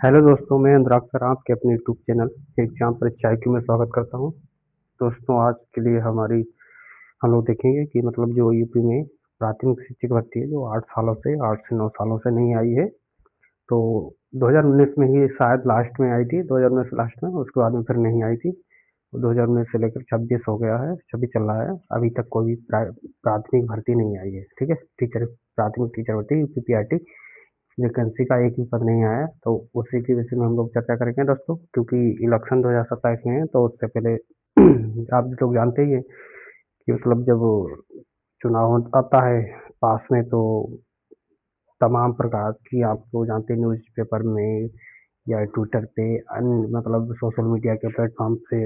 Hello दोस्तों, मैं अनुराग sir आपके अपने यूट्यूब चैनल एग्जाम परीक्षा IQ में स्वागत करता हूं। दोस्तों, आज के लिए हम लोग देखेंगे कि मतलब जो यूपी में प्राथमिक शिक्षक भर्ती है जो 8 से 9 सालों से नहीं आई है। तो 2019 में ही शायद लास्ट में आई थी, 2019 लास्ट में, उसके बाद में फिर नहीं आई थी। 2019 से लेकर 26 हो गया है, 26 चल रहा है, अभी तक कोई भी प्राथमिक भर्ती नहीं आई है। ठीक है, प्राथमिक टीचर भर्ती UPPRT वैकेंसी का एक भी पद नहीं आया। तो उसी के विषय में हम लोग चर्चा करेंगे दोस्तों, क्योंकि इलेक्शन 2027 में है, तो उससे पहले आप लोग जानते ही हैं कि मतलब जब चुनाव आता है पास में, तो तमाम प्रकार की आप लोग जानते हैं न्यूज़पेपर में या ट्विटर पे अन्य मतलब सोशल मीडिया के प्लेटफॉर्म से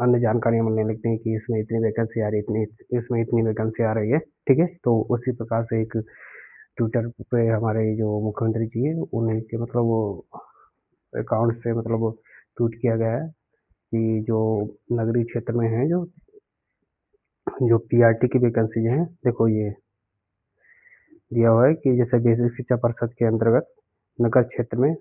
अन्य जानकारियां मिलने लगती हैं कि इसमें इतनी वैकेंसी आ रही है, इतनी इसमें इतनी वैकेंसी आ रही है। ठीक है, तो उसी प्रकार से एक ट्विटर पे हमारे जो मुख्यमंत्री जी हैं उन्हीं के मतलब वो अकाउंट से मतलब ट्वीट किया गया है कि जो नगरीय क्षेत्र में है, जो PRT की वैकेंसी है, देखो ये दिया हुआ है कि जैसे बेसिक शिक्षा परिषद के अंतर्गत नगर क्षेत्र में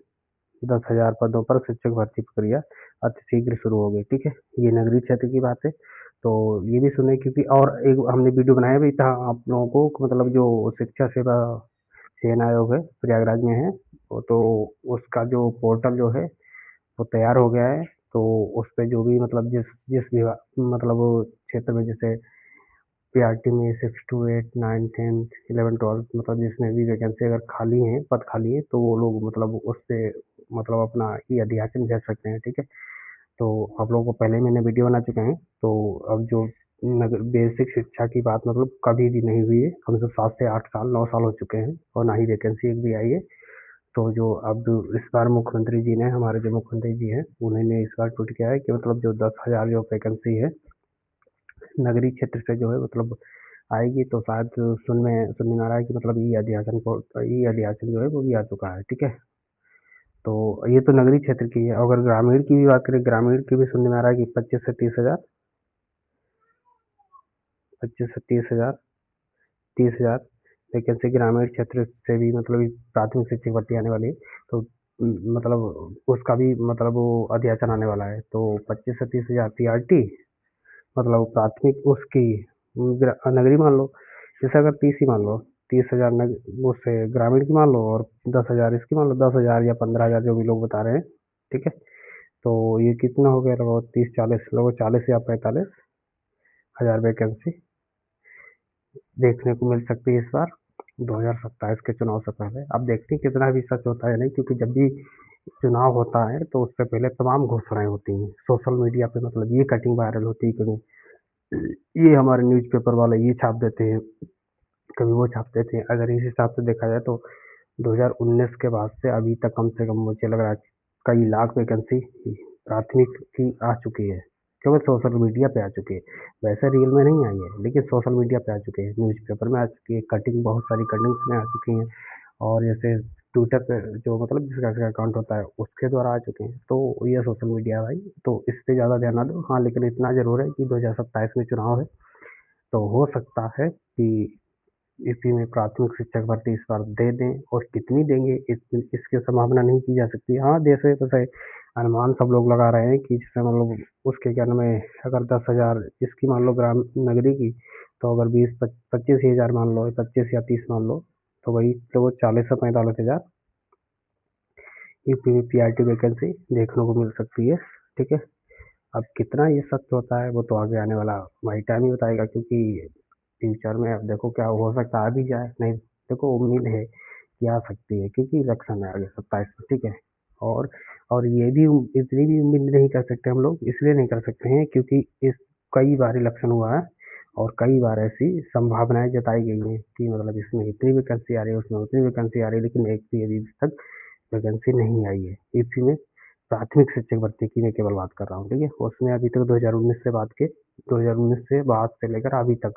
10,000 पदों पर शिक्षक भर्ती प्रक्रिया अति शीघ्र शुरू होगी। ठीक है, ये नगरीय क्षेत्र की बात है। तो ये भी सुने, क्योंकि और एक हमने वीडियो बनाया भी था आप लोगों को, मतलब जो शिक्षा सेवा चयन आयोग है प्रयागराज में है, तो उसका जो पोर्टल जो है वो तैयार हो गया है। तो उस पे जो भी मतलब जिस जिस भी मतलब क्षेत्र में जैसे PRT में 6 to 8 9 10 11 12 मतलब जिसमें भी वैकेंसी अगर खाली है, पद खाली है, तो वो लोग मतलब उससे मतलब अपना ई अध्याचन भेज सकते हैं। ठीक है, तो आप लोगों को पहले मैंने वीडियो बना चुके हैं। तो अब जो बेसिक शिक्षा की बात मतलब कभी भी नहीं हुई है, कम से कम 7 से 8 साल 9 साल हो चुके हैं और ना ही वैकेंसी एक भी आई है। तो जो अब इस बार मुख्यमंत्री जी ने, हमारे जो मुख्यमंत्री जी हैं, उन्होंने इस बार ट्वीट किया है कि मतलब जो 10,000 जो वैकेंसी है नगरीय क्षेत्र से जो है मतलब आएगी। तो शायद सुनने में आ रहा है कि मतलब ई अध्याचन जो है वो भी आ चुका है। ठीक है, तो ये तो नगरीय क्षेत्र की है। अगर ग्रामीण की भी बात करें, ग्रामीण की भी सुनने में आ रहा है कि 25 से 30 हजार वैकेंसी ग्रामीण क्षेत्र से भी मतलब प्राथमिक शिक्षक भर्ती आने वाली है। तो मतलब उसका भी मतलब वो अध्याचन आने वाला है। तो 25 से 30 हजार PRT मतलब प्राथमिक उसकी नगरी मान लो। जैसे अगर 30 ही मान लो, 30,000 उससे ग्रामीण की मान लो, और 10,000 इसकी मान लो, 10,000 या 15,000 जो भी लोग बता रहे हैं। ठीक है, तो ये कितना हो गया, लगभग 30 40 लगभग 40 या 45,000 वैकेंसी देखने को मिल सकती है इस बार 2027 के चुनाव से पहले। अब देखते हैं कितना भी सच होता है नहीं, क्योंकि जब भी चुनाव होता है तो उससे पहले तमाम घोषणाएं होती हैं सोशल मीडिया पे, मतलब ये कटिंग वायरल होती है, क्योंकि ये हमारे न्यूज़पेपर वाले ये छाप देते हैं, कभी वो छाप देते हैं। अगर इस हिसाब से देखा जाए तो 2019 के बाद से अभी तक कम से कम मुझे लग रहा है कई लाख वैकेंसी प्राथमिक की आ चुकी है, केवल सोशल मीडिया पे आ चुकी है। वैसे रियल में नहीं आई है, लेकिन सोशल मीडिया पे आ चुकी है, न्यूज़पेपर में आ चुकी है, कटिंग बहुत सारी कटिंग्स में आ चुकी हैं, और जैसे ट्विटर पे जो मतलब जिसका अकाउंट होता है उसके द्वारा आ चुके हैं। तो ये सोशल मीडिया है भाई, तो इस पे ज़्यादा ध्यान ना दो। हाँ, लेकिन इतना ज़रूर है कि 2027 में चुनाव है, तो हो सकता है कि इसी में प्राथमिक शिक्षक भर्ती इस बार दे दें, और कितनी देंगे इसकी संभावना नहीं की जा सकती। हाँ, जैसे जैसे अनुमान सब लोग लगा रहे हैं कि जैसे मतलब उसके क्या नाम है, अगर 10,000 इसकी मान लो ग्राम नगरी की, तो अगर 25 हजार मान लो, 25 या 30 मान लो, तो वही तो 40 से 45 हजार यूपी में PRT वैकेंसी देखने को मिल सकती है। ठीक है, अब कितना ये सच होता है वो तो आगे आने वाला वही टाइम ही बताएगा, क्योंकि फ्यूचर में अब देखो क्या हो सकता है, आ भी जाए, नहीं देखो उम्मीद है कि आ सकती है, क्योंकि इलेक्शन है आगे 27 में। ठीक है, और और ये भी इतनी भी उम्मीद नहीं कर सकते हम लोग, इसलिए नहीं कर सकते हैं क्योंकि इस कई बार इलेक्शन हुआ है, और कई बार ऐसी संभावनाएं जताई गई हैं कि मतलब इसमें इतनी वैकेंसी आ रही है, उसमें उतनी वैकेंसी आ रही है, लेकिन एक भी अभी तक वैकेंसी नहीं आई है। इसी में प्राथमिक शिक्षक भर्ती की मैं केवल बात कर रहा हूँ। ठीक है, उसमें अभी तक 2019 से बाद से लेकर अभी तक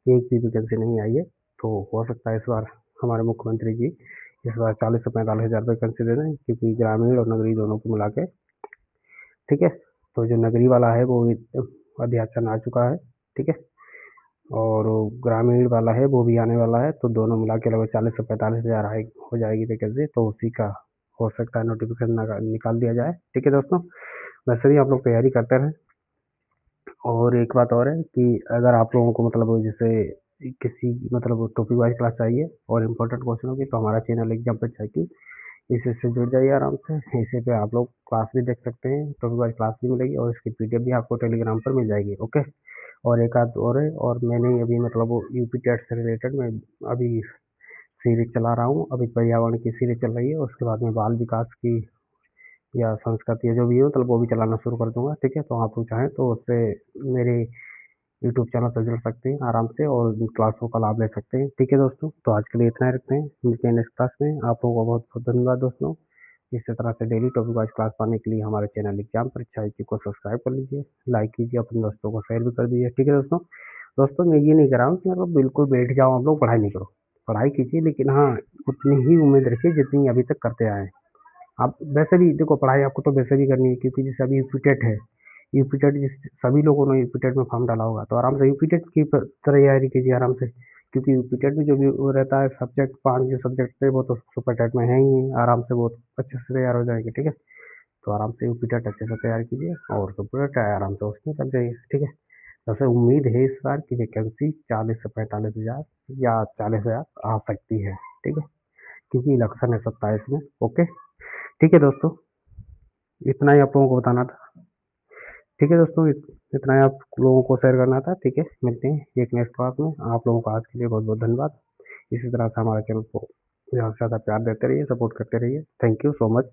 एक भी वैकेंसी नहीं आई है। तो हो सकता है इस बार हमारे मुख्यमंत्री जी इस बार 40 से 45 हजार वैकेंसी दे दें, क्योंकि ग्रामीण और नगरीय दोनों को मिला के। ठीक है, तो जो नगरी वाला है वो अध्याचन आ चुका है। ठीक है, और ग्रामीण वाला है वो भी आने वाला है, तो दोनों मिला के लगभग 40 से 45 हजार हो जाएगी वैकेंसी। तो उसी का हो सकता है नोटिफिकेशन निकाल दिया जाए। ठीक है दोस्तों, वैसे भी आप लोग तैयारी करते रहें। और एक बात और है कि अगर आप लोगों को मतलब जैसे किसी मतलब टॉपिक वाइज क्लास चाहिए और इम्पोर्टेंट क्वेश्चन होगी तो हमारा चैनल एग्जाम पर चाहिए, इससे जुड़ जाइए आराम से। इसी पे आप लोग क्लास भी देख सकते हैं, टॉपिक वाइज क्लास भी मिलेगी और इसकी पीडीएफ भी आपको टेलीग्राम पर मिल जाएगी। ओके, और एक आध और है, और मैंने अभी मतलब वो यूपी टेट से रिलेटेड मैं अभी सीरीज चला रहा हूँ। अभी पर्यावरण की सीरीज चल रही है, उसके बाद में बाल विकास की या संस्कृति या जो भी हो मतलब वो भी चलाना शुरू कर दूंगा। ठीक है, तो आप लोग चाहें तो उससे मेरे यूट्यूब चैनल पर जुड़ सकते हैं आराम से और क्लासों का लाभ ले सकते हैं। ठीक है दोस्तों, तो आज के लिए इतना ही रखते हैं, मिलते हैं नेक्स्ट क्लास में। आप लोगों का बहुत बहुत धन्यवाद दोस्तों। इसी तरह से डेली टॉपिक वाइज क्लास पाने के लिए हमारे चैनल एग्जाम परीक्षा IQ को सब्सक्राइब कर लीजिए, लाइक कीजिए, अपने दोस्तों को शेयर भी कर दीजिए। ठीक है दोस्तों, दोस्तों मैं ये नहीं कर रहा हूँ कि मतलब बिल्कुल बैठ जाओ आप लोग पढ़ाई नहीं करो, पढ़ाई कीजिए, लेकिन हाँ उतनी ही उम्मीद रखिए जितनी अभी तक करते आए हैं। आप वैसे भी देखो, पढ़ाई आपको तो वैसे भी करनी है, क्योंकि जैसे अभी यूपीटेट है, यूपीटेट सभी लोगों ने यूपीटेट में फॉर्म डाला होगा, तो आराम से यूपीटेट की तैयारी कीजिए आराम से, क्योंकि यूपीटेट में जो भी वो रहता है सब्जेक्ट, 5 जो सब्जेक्ट थे वो तो सुपर टेट में है ही है, आराम से बहुत अच्छे से तैयार हो जाएंगे। ठीक है, तो आराम से यूपीटेट अच्छे से तैयार कीजिए और सुपर टेट आराम से उसमें लग जाइए। ठीक है, वैसे उम्मीद है इस बार की वैकेंसी 40 से 45 हज़ार या 40 हज़ार आ सकती है। ठीक है, क्योंकि इलेक्शन है 27 में। ओके, ठीक है दोस्तों, इतना ही आप लोगों को बताना था। ठीक है दोस्तों, इतना ही आप लोगों को शेयर करना था। ठीक है, मिलते हैं एक नेक्स्ट क्लास में। आप लोगों का आज के लिए बहुत बहुत धन्यवाद। इसी तरह से हमारे चैनल को ज़्यादा से ज़्यादा प्यार देते रहिए, सपोर्ट करते रहिए। Thank you so much.